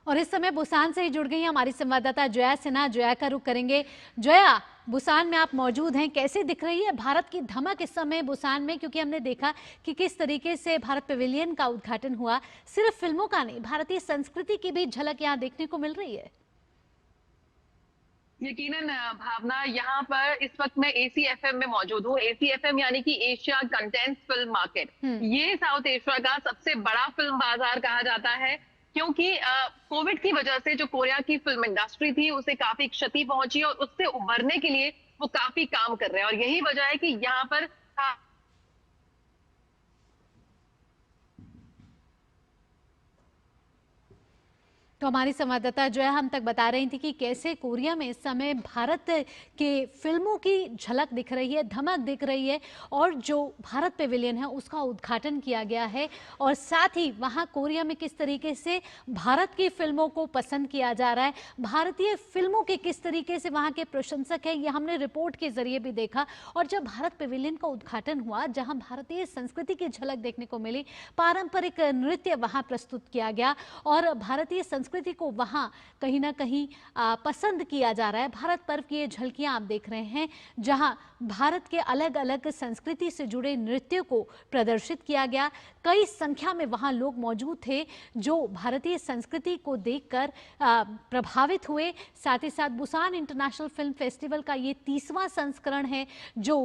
और इस समय बुसान से ही जुड़ गई हैं हमारी संवाददाता जया सिन्हा। जया का रुख करेंगे। जया, बुसान में आप मौजूद हैं, कैसे दिख रही है भारत की धमक इस समय बुसान में? क्योंकि हमने देखा कि किस तरीके से भारत पवेलियन का उद्घाटन हुआ। सिर्फ फिल्मों का नहीं, भारतीय संस्कृति की भी झलक यहाँ देखने को मिल रही है। यकीनन भावना, यहाँ पर इस वक्त मैं ACFM में मौजूद हूँ। ACFM यानी कि एशिया कंटेंट फिल्म मार्केट। ये साउथ एशिया का सबसे बड़ा फिल्म बाजार कहा जाता है, क्योंकि कोविड की वजह से जो कोरिया की फिल्म इंडस्ट्री थी उसे काफी क्षति पहुंची और उससे उभरने के लिए वो काफी काम कर रहे हैं। और यही वजह है कि यहाँ पर तो हमारी संवाददाता जो है हम तक बता रही थी कि कैसे कोरिया में इस समय भारत के फिल्मों की झलक दिख रही है, धमक दिख रही है, और जो भारत पवेलियन है उसका उद्घाटन किया गया है। और साथ ही वहां कोरिया में किस तरीके से भारत की फिल्मों को पसंद किया जा रहा है, भारतीय फिल्मों के किस तरीके से वहां के प्रशंसक है, ये हमने रिपोर्ट के जरिए भी देखा। और जब भारत पवेलियन का उद्घाटन हुआ, जहां भारतीय संस्कृति की झलक देखने को मिली, पारंपरिक नृत्य वहां प्रस्तुत किया गया और भारतीय संस्कृति को वहां कहीं ना कहीं पसंद किया जा रहा है। भारत पर्व की ये झलकियां आप देख रहे हैं, जहां भारत के अलग अलग संस्कृति से जुड़े नृत्य को प्रदर्शित किया गया। कई संख्या में वहां लोग मौजूद थे जो भारतीय संस्कृति को देखकर प्रभावित हुए। साथ ही साथ बुसान इंटरनेशनल फिल्म फेस्टिवल का ये 30वां संस्करण है जो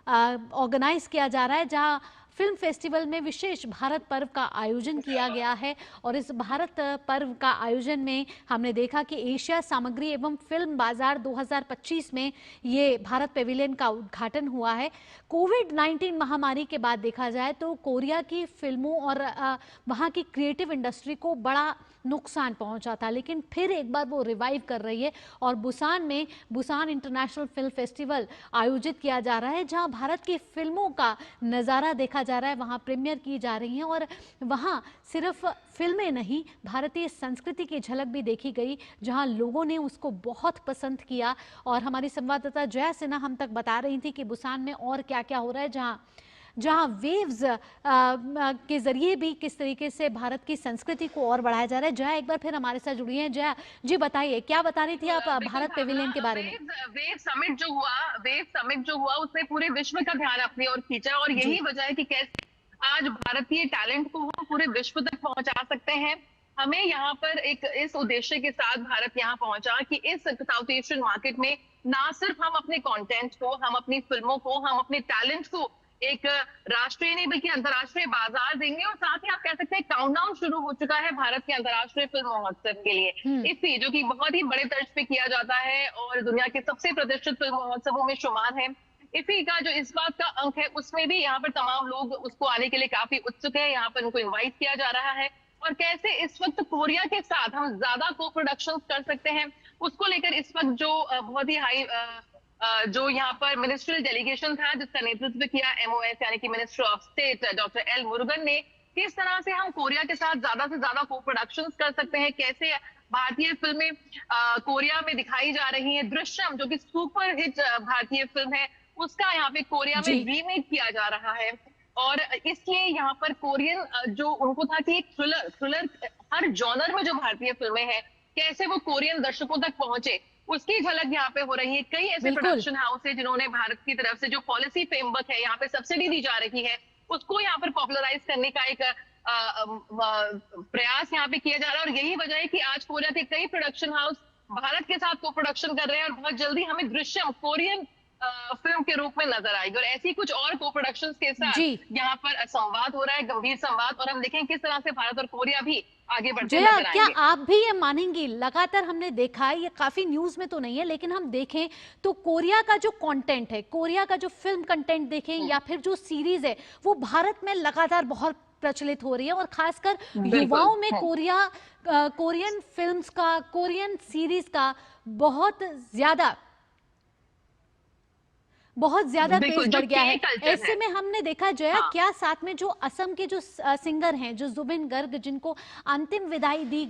ऑर्गेनाइज किया जा रहा है, जहां फिल्म फेस्टिवल में विशेष भारत पर्व का आयोजन किया गया है। और इस भारत पर्व का आयोजन में हमने देखा कि एशिया सामग्री एवं फिल्म बाजार 2025 में ये भारत पवेलियन का उद्घाटन हुआ है। कोविड-19 महामारी के बाद देखा जाए तो कोरिया की फिल्मों और वहाँ की क्रिएटिव इंडस्ट्री को बड़ा नुकसान पहुंचा था, लेकिन फिर एक बार वो रिवाइव कर रही है। और बुसान में बुसान इंटरनेशनल फिल्म फेस्टिवल आयोजित किया जा रहा है, जहां भारत की फिल्मों का नज़ारा देखा जा रहा है, वहां प्रीमियर की जा रही हैं और वहां सिर्फ फिल्में नहीं, भारतीय संस्कृति की झलक भी देखी गई, जहां लोगों ने उसको बहुत पसंद किया। और हमारी संवाददाता जया सिन्हा हम तक बता रही थी कि बुसान में और क्या क्या हो रहा है, जहां वेव्स के जरिए भी किस तरीके से भारत की संस्कृति को और बढ़ाया जा रहा है। जया एक बार फिर हमारे साथ जुड़ी हैं। जया जी, बताइए क्या बता रही थी आप भारत पवेलियन के बारे में? वेव समिट जो हुआ उसने पूरे विश्व का ध्यान अपनी ओर खींचा। और यही वजह है कि कैसे आज भारतीय टैलेंट को हम पूरे विश्व तक पहुंचा सकते हैं। हमें यहाँ पर एक इस उद्देश्य के साथ भारत यहाँ पहुंचा कि इस साउथ एशियन मार्केट में ना सिर्फ हम अपने कंटेंट को, हम अपनी फिल्मों को, हम अपने टैलेंट को एक राष्ट्रीय नहीं बल्कि अंतर्राष्ट्रीय बाजार देंगे। और साथ ही आप कह सकते हैं काउंटडाउन शुरू हो चुका है भारत के अंतर्राष्ट्रीय फिल्म महोत्सव के लिए। इफ्फी, जो कि बहुत ही बड़े तर्ज पे किया जाता है और दुनिया के सबसे प्रतिष्ठित फिल्म महोत्सवों में शुमार है। इफ्फी का जो इस बात का अंक है उसमें भी यहाँ पर तमाम लोग उसको आने के लिए काफी उत्सुक है। यहाँ पर उनको इन्वाइट किया जा रहा है। और कैसे इस वक्त कोरिया के साथ हम ज्यादा को प्रोडक्शन कर सकते हैं, उसको लेकर इस वक्त जो बहुत ही हाई जो यहाँ पर मिनिस्ट्रियल डेलीगेशन था जिसका नेतृत्व किया MOS यानी कि minister of state doctor L Murugan ने, किस तरह से हम कोरिया के साथ ज्यादा से ज्यादा को प्रोडक्शन कर सकते हैं, कैसे भारतीय फिल्में कोरिया में दिखाई जा रही हैं। दृश्यम जो कि सुपर हिट भारतीय फिल्म है, उसका यहाँ पे कोरिया में रीमेक किया जा रहा है। और इसलिए यहाँ पर कोरियन जो उनको था कि एक थ्रिलर हर जॉनर में जो भारतीय फिल्में हैं कैसे वो कोरियन दर्शकों तक पहुंचे, उसकी झलक यहाँ पे हो रही है। कई ऐसे प्रोडक्शन हाउस है जिन्होंने भारत की तरफ से जो पॉलिसी फ्रेमवर्क है, यहाँ पे सब्सिडी दी जा रही है, उसको यहाँ पर पॉपुलराइज करने का एक प्रयास यहाँ पे किया जा रहा है। और यही वजह है कि आज कोरिया के कई प्रोडक्शन हाउस भारत के साथ को प्रोडक्शन कर रहे हैं और बहुत जल्दी हमें दृश्यम कोरियन फिल्म के रूप में नजर आएगी। और ऐसी कुछ और को प्रोडक्शन के साथ यहाँ पर संवाद हो रहा है, गंभीर संवाद, और हम देखें किस तरह से भारत और कोरिया भी आगे बढ़ते नजर आएंगे। क्या आप भी ये मानेंगी, लगातार हमने देखा है, ये काफी न्यूज में तो नहीं है लेकिन हम देखें तो कोरिया का जो कंटेंट है, कोरिया का जो फिल्म कंटेंट देखें या फिर जो सीरीज है, वो भारत में लगातार बहुत प्रचलित हो रही है। और खासकर युवाओं में कोरियन फिल्म्स का, कोरियन सीरीज का बहुत ज्यादा क्रेज बढ़ गया है। ऐसे में हमने देखा जया, क्या साथ में जो असम के जो सिंगर हैं, जो जुबिन गर्ग, जिनको अंतिम विदाई दी गई